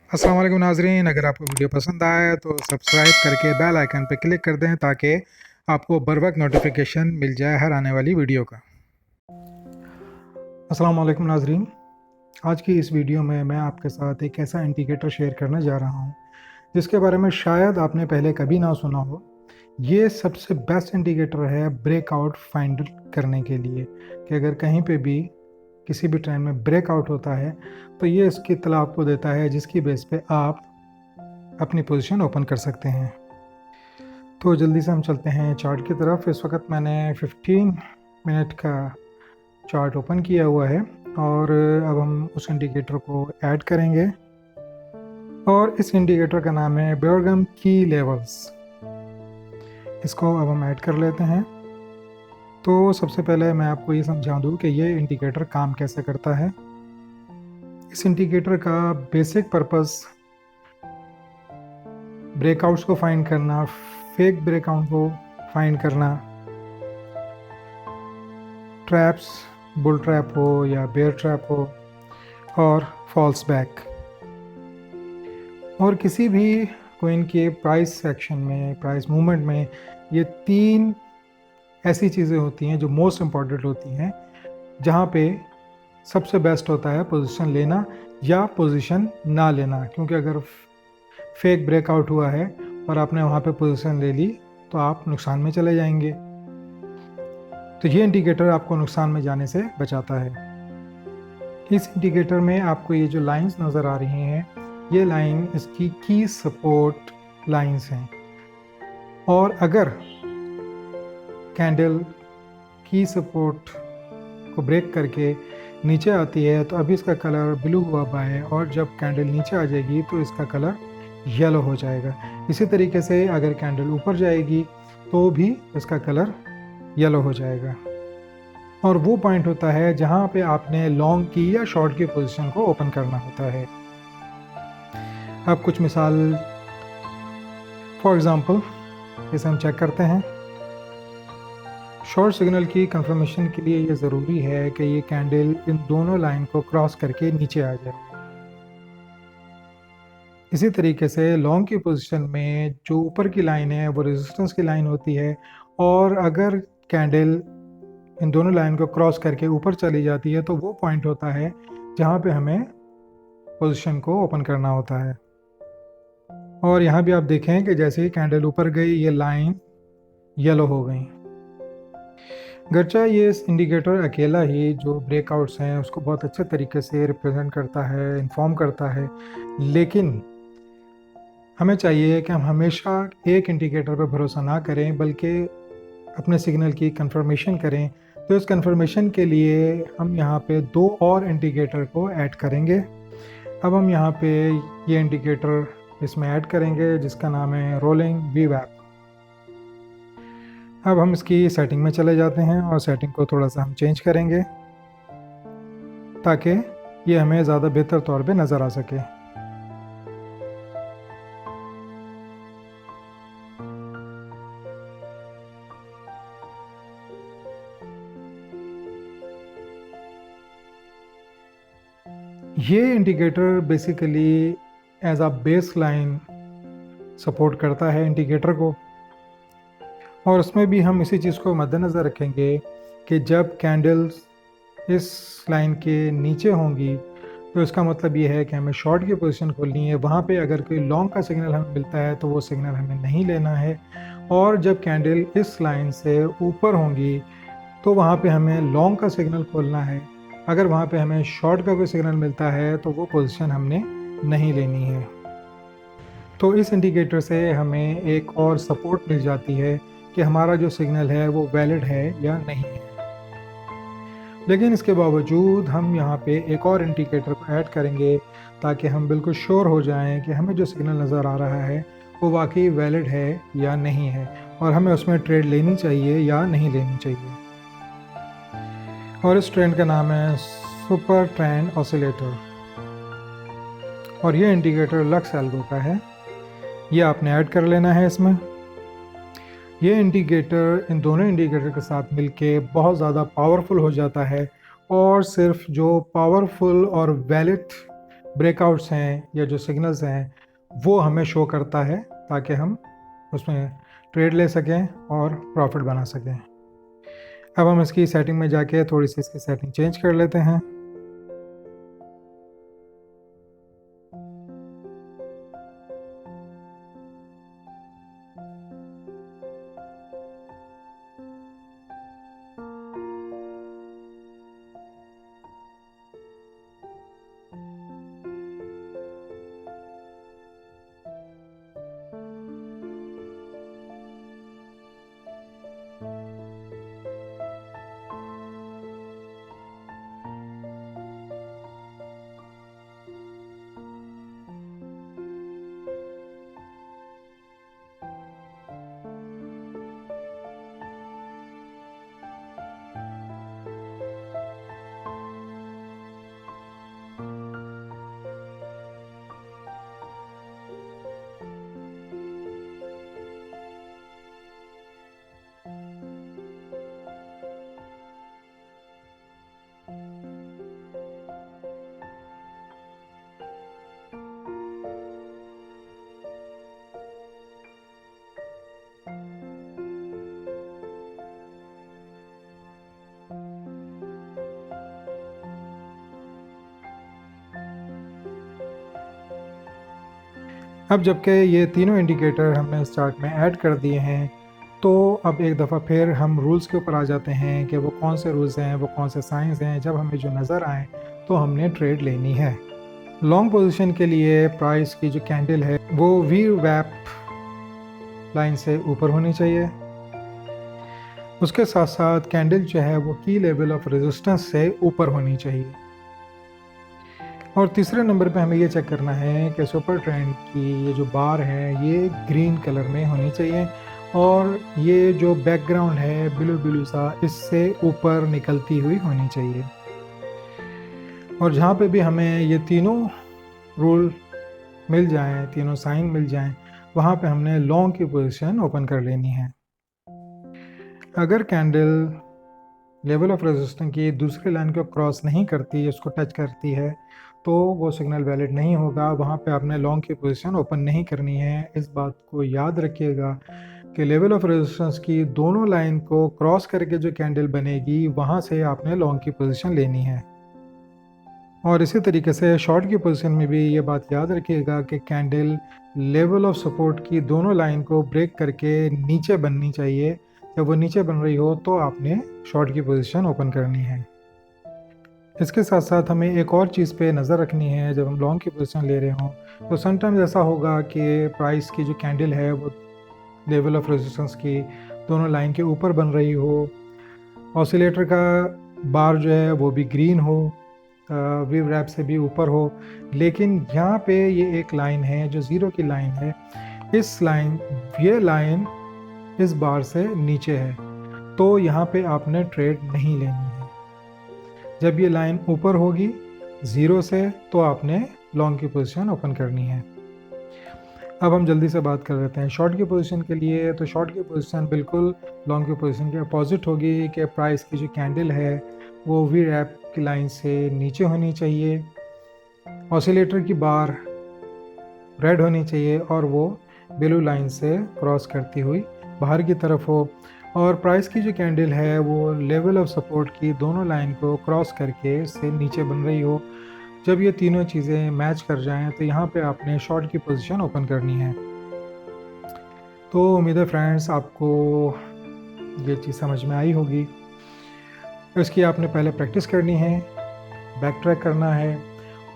अस्सलाम वालेकुम नाजरीन, अगर आपको वीडियो पसंद आया तो सब्सक्राइब करके बेल आइकन पर क्लिक कर दें ताकि आपको बर वक्त नोटिफिकेशन मिल जाए हर आने वाली वीडियो का। अस्सलाम वालेकुम नाजरीन, आज की इस वीडियो में मैं आपके साथ एक ऐसा इंडिकेटर शेयर करने जा रहा हूँ जिसके बारे में शायद आपने पहले कभी ना सुना हो। ये सबसे बेस्ट इंडिकेटर है ब्रेकआउट फाइंड करने के लिए कि अगर कहीं पे भी किसी भी ट्रेंड में ब्रेकआउट होता है तो ये इसकी इत्तला आपको देता है जिसकी बेस पे आप अपनी पोजीशन ओपन कर सकते हैं। तो जल्दी से हम चलते हैं चार्ट की तरफ। इस वक्त मैंने 15 मिनट का चार्ट ओपन किया हुआ है और अब हम उस इंडिकेटर को ऐड करेंगे और इस इंडिकेटर का नाम है बेरगम की लेवल्स। इसको अब हम ऐड कर लेते हैं। तो सबसे पहले मैं आपको ये समझा दूँ कि ये इंडिकेटर काम कैसे करता है। इस इंडिकेटर का बेसिक पर्पस ब्रेकआउट्स को फाइंड करना, फेक ब्रेकआउट को फाइंड करना, ट्रैप्स, बुल ट्रैप हो या बेयर ट्रैप हो, और फॉल्स बैक। और किसी भी कोइन के प्राइस सेक्शन में, प्राइस मूवमेंट में, ये तीन ऐसी चीज़ें होती हैं जो मोस्ट इम्पॉर्टेंट होती हैं, जहाँ पे सबसे बेस्ट होता है पोजीशन लेना या पोजीशन ना लेना। क्योंकि अगर फेक ब्रेकआउट हुआ है और आपने वहाँ पे पोजीशन ले ली तो आप नुकसान में चले जाएंगे। तो ये इंडिकेटर आपको नुकसान में जाने से बचाता है। इस इंडिकेटर में आपको ये जो लाइंस नज़र आ रही हैं, ये लाइन इसकी की सपोर्ट लाइंस हैं। और अगर कैंडल की सपोर्ट को ब्रेक करके नीचे आती है तो अभी इसका कलर ब्लू हुआ है और जब कैंडल नीचे आ जाएगी तो इसका कलर येलो हो जाएगा। इसी तरीके से अगर कैंडल ऊपर जाएगी तो भी इसका कलर येलो हो जाएगा। और वो पॉइंट होता है जहाँ पे आपने लॉन्ग की या शॉर्ट की पोजीशन को ओपन करना होता है। अब कुछ मिसाल, फॉर एग्जांपल इसे हम चेक करते हैं। शॉर्ट सिग्नल की कंफर्मेशन के लिए ये ज़रूरी है कि ये कैंडल इन दोनों लाइन को क्रॉस करके नीचे आ जाए। इसी तरीके से लॉन्ग की पोजीशन में जो ऊपर की लाइन है वो रेजिस्टेंस की लाइन होती है, और अगर कैंडल इन दोनों लाइन को क्रॉस करके ऊपर चली जाती है तो वो पॉइंट होता है जहाँ पे हमें पोजीशन को ओपन करना होता है। और यहाँ भी आप देखें कि जैसे ही कैंडल ऊपर गई ये लाइन येलो हो गई। गर्चा ये इंडिकेटर अकेला ही जो ब्रेकआउट्स हैं उसको बहुत अच्छे तरीके से रिप्रेजेंट करता है, इन्फॉर्म करता है, लेकिन हमें चाहिए कि हम हमेशा एक इंडिकेटर पर भरोसा ना करें बल्कि अपने सिग्नल की कंफर्मेशन करें। तो इस कंफर्मेशन के लिए हम यहाँ पे दो और इंडिकेटर को ऐड करेंगे। अब हम यहाँ पे ये इंडिकेटर इसमें ऐड करेंगे जिसका नाम है रोलिंग वीवैप। अब हम इसकी सेटिंग में चले जाते हैं और सेटिंग को थोड़ा सा हम चेंज करेंगे ताकि ये हमें ज़्यादा बेहतर तौर पे नज़र आ सके। ये indicator basically as a baseline support करता है इंडिकेटर को, और उसमें भी हम इसी चीज़ को मद्देनज़र रखेंगे कि जब कैंडल्स इस लाइन के नीचे होंगी तो इसका मतलब ये है कि हमें शॉर्ट की पोजीशन खोलनी है। वहाँ पे अगर कोई लॉन्ग का सिग्नल हमें मिलता है तो वो सिग्नल हमें नहीं लेना है, और जब कैंडल इस लाइन से ऊपर होंगी तो वहाँ पे हमें लॉन्ग का सिग्नल खोलना है। अगर वहाँ पे हमें शॉर्ट का कोई सिग्नल मिलता है तो वो पोजीशन हमने नहीं लेनी है। तो इस इंडिकेटर से हमें एक और सपोर्ट मिल जाती है कि हमारा जो सिग्नल है वो वैलिड है या नहीं है। लेकिन इसके बावजूद हम यहाँ पे एक और इंडिकेटर को ऐड करेंगे ताकि हम बिल्कुल श्योर हो जाएं कि हमें जो सिग्नल नज़र आ रहा है वो वाकई वैलिड है या नहीं है, और हमें उसमें ट्रेड लेनी चाहिए या नहीं लेनी चाहिए। और इस ट्रेंड का नाम है सुपर ट्रेंड ऑसिलेटर, और ये इंडिकेटर लक्स एल्गो का है। ये आपने ऐड कर लेना है इसमें। ये इंडिकेटर इन दोनों इंडिकेटर के साथ मिलके बहुत ज़्यादा पावरफुल हो जाता है, और सिर्फ जो पावरफुल और वैलिड ब्रेकआउट्स हैं या जो सिग्नल्स हैं वो हमें शो करता है, ताकि हम उसमें ट्रेड ले सकें और प्रॉफिट बना सकें। अब हम इसकी सेटिंग में जाके थोड़ी सी इसकी सेटिंग चेंज कर लेते हैं। अब जबकि ये तीनों इंडिकेटर हमने इस चार्ट में ऐड कर दिए हैं, तो अब एक दफ़ा फिर हम रूल्स के ऊपर आ जाते हैं कि वो कौन से रूल्स हैं, वो कौन से साइंस हैं। जब हमें जो नज़र आए तो हमने ट्रेड लेनी है। लॉन्ग पोजीशन के लिए प्राइस की जो कैंडल है वो VWAP लाइन से ऊपर होनी चाहिए। उसके साथ साथ कैंडल जो है वो की लेवल ऑफ रेजिस्टेंस से ऊपर होनी चाहिए। और तीसरे नंबर पे हमें ये चेक करना है कि सुपर ट्रेंड की ये जो बार है ये ग्रीन कलर में होनी चाहिए, और ये जो बैकग्राउंड है ब्लू ब्लू सा, इससे ऊपर निकलती हुई होनी चाहिए। और जहाँ पे भी हमें ये तीनों रूल मिल जाएं, तीनों साइन मिल जाएं, वहाँ पे हमने लॉन्ग की पोजीशन ओपन कर लेनी है। अगर कैंडल लेवल ऑफ रेजिस्टेंस की दूसरी लाइन को क्रॉस नहीं करती, उसको टच करती है, तो वो सिग्नल वैलिड नहीं होगा। वहाँ पे आपने लॉन्ग की पोजीशन ओपन नहीं करनी है। इस बात को याद रखिएगा कि लेवल ऑफ रेजिस्टेंस की दोनों लाइन को क्रॉस करके जो कैंडल बनेगी, वहाँ से आपने लॉन्ग की पोजीशन लेनी है। और इसी तरीके से शॉर्ट की पोजीशन में भी ये बात याद रखिएगा कि कैंडल लेवल ऑफ सपोर्ट की दोनों लाइन को ब्रेक करके नीचे बननी चाहिए। जब वो नीचे बन रही हो तो आपने शॉर्ट की पोजीशन ओपन करनी है। इसके साथ साथ हमें एक और चीज़ पे नज़र रखनी है। जब हम लॉन्ग की पोजीशन ले रहे हों तो समटाइम्स ऐसा होगा कि प्राइस की जो कैंडल है वो लेवल ऑफ रेजिस्टेंस की दोनों लाइन के ऊपर बन रही हो, ऑसिलेटर का बार जो है वो भी ग्रीन हो, VWAP से भी ऊपर हो, लेकिन यहाँ पे ये एक लाइन है जो ज़ीरो की लाइन है। ये लाइन इस बार से नीचे है, तो यहाँ पे आपने ट्रेड नहीं लेनी है। जब ये लाइन ऊपर होगी ज़ीरो से, तो आपने लॉन्ग की पोजीशन ओपन करनी है। अब हम जल्दी से बात कर लेते हैं शॉर्ट की पोजीशन के लिए। तो शॉर्ट की पोजीशन बिल्कुल लॉन्ग की पोजीशन के अपोजिट होगी कि प्राइस की जो कैंडल है वो VWAP की लाइन से नीचे होनी चाहिए, ऑसिलेटर की बार रेड होनी चाहिए और वो ब्लू लाइन से क्रॉस करती हुई बाहर की तरफ हो, और प्राइस की जो कैंडल है वो लेवल ऑफ सपोर्ट की दोनों लाइन को क्रॉस करके से नीचे बन रही हो। जब ये तीनों चीज़ें मैच कर जाएं तो यहाँ पे आपने शॉर्ट की पोजीशन ओपन करनी है। तो उम्मीद है फ्रेंड्स आपको ये चीज़ समझ में आई होगी। इसकी आपने पहले प्रैक्टिस करनी है, बैक ट्रैक करना है,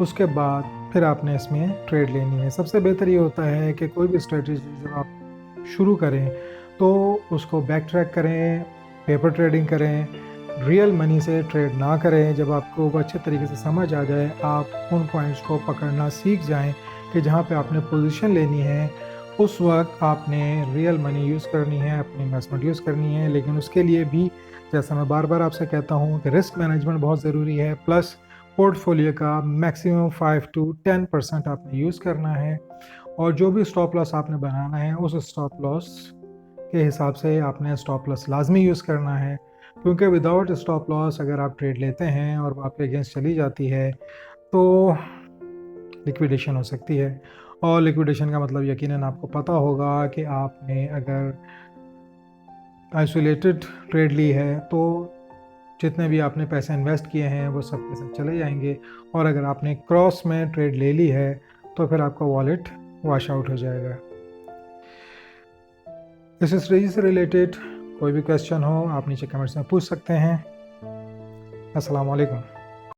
उसके बाद फिर आपने इसमें ट्रेड लेनी है। सबसे बेहतर ये होता है कि कोई भी स्ट्रेटजी जब आप शुरू करें तो उसको बैक ट्रैक करें, पेपर ट्रेडिंग करें, रियल मनी से ट्रेड ना करें। जब आपको वो अच्छे तरीके से समझ आ जाए, आप उन पॉइंट्स को पकड़ना सीख जाएं कि जहाँ पे आपने पोजीशन लेनी है, उस वक्त आपने रियल मनी यूज़ करनी है, अपनी इन्वेस्टमेंट यूज़ करनी है। लेकिन उसके लिए भी जैसा मैं बार बार आपसे कहता हूँ कि रिस्क मैनेजमेंट बहुत ज़रूरी है, प्लस पोर्टफोलियो का मैक्सिमम 5 to 10% आपने यूज़ करना है। और जो भी स्टॉप लॉस आपने बनाना है, उस स्टॉप लॉस के हिसाब से आपने स्टॉप लॉस लाजमी यूज़ करना है, क्योंकि विदाउट स्टॉप लॉस अगर आप ट्रेड लेते हैं और वो आपके अगेंस्ट चली जाती है तो लिक्विडेशन हो सकती है। और लिक्विडेशन का मतलब यकीनन आपको पता होगा कि आपने अगर आइसोलेटेड ट्रेड ली है तो जितने भी आपने पैसे इन्वेस्ट किए हैं वो सब के सब चले जाएंगे, और अगर आपने क्रॉस में ट्रेड ले ली है तो फिर आपका वॉलेट वॉश आउट हो जाएगा। इस स्ट्रेटजी से रिलेटेड कोई भी क्वेश्चन हो आप नीचे कमेंट्स में पूछ सकते हैं। अस्सलाम वालेकुम।